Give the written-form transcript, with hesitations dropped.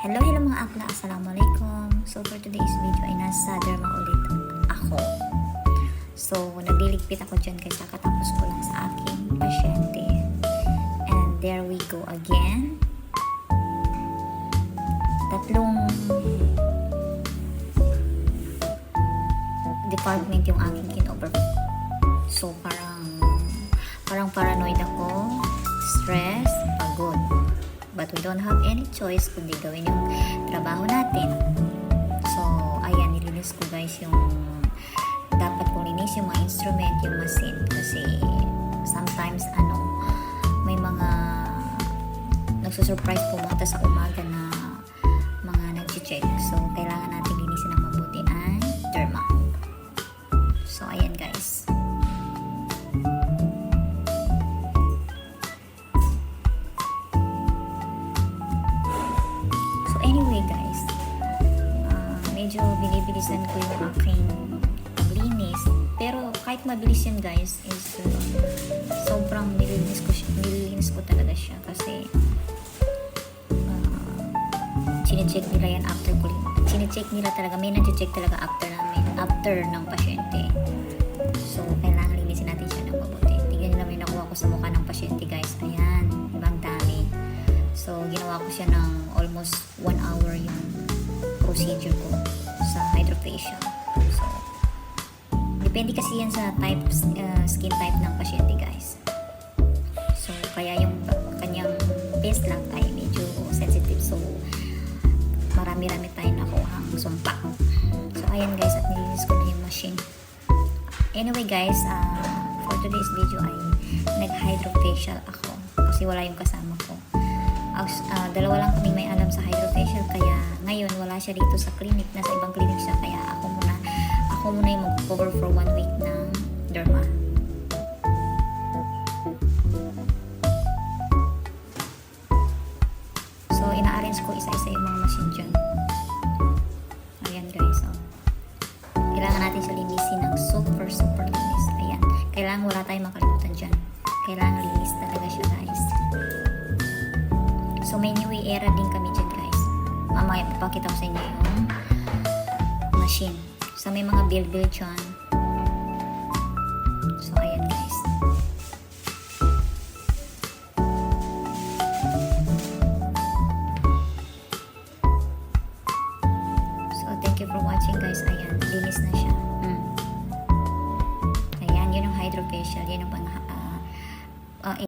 Hello mga akla, assalamualaikum. So for today's video ay nasa derma ulit ako. So nagliligpit ako dyan kasi kakatapos ko lang sa aking pasyente. And there we go again. Tatlong department yung aking kinover. So parang paranoid ako, stress, pagod. But we don't have any choice kundi gawin yung trabaho natin. So, ayan, nilinis ko guys yung dapat kong linis yung mga instrument, yung machine. Kasi sometimes, may mga nagsusurprise pumunta sa umaga na mga nag-check. So, kailangan natin linisin ng mabuti ang derma. So, ayan guys. Anyway guys, medyo binibilisan ko yung aking paglinis. Pero kahit mabilis yan guys, is sobrang nililinis ko talaga siya. Kasi chinecheck nila yan after ko. Chinecheck nila talaga, may nag-check talaga after ng pasyente. So kailangan linisin natin siya ng mabuti. Tingnan nila may nakuha ko sa mukha ng pasyente guys. Ayan, ibang dami. So, ginawa ko siya ng almost 1 hour yung procedure ko sa hydrofacial. So, depende kasi yan sa skin type ng pasyente guys. So, kaya yung kanyang face lang ay medyo sensitive. So, marami-rami tayo nakuhang sumpa. So, ayan guys, at nilinis ko na yung machine. Anyway guys, for today's video ay nag-hydrofacial ako kasi wala yung kasama ko. Dalawa lang kami may alam sa hydrofacial, kaya ngayon wala siya dito sa clinic, nasa ibang clinic siya, kaya ako muna yung mag-cover for 1 week ng derma. So ina-arrange ko isa-isa yung mga machine dyan. Ayan guys, kailangan natin siya linisin ng super linis. Ayan, kailangan wala tayong makalimutan dyan, kailangan linis talaga siya guys. So may new era din kami dyan guys. Mamaya papakita ko sa inyo yung machine. So may mga build dyan.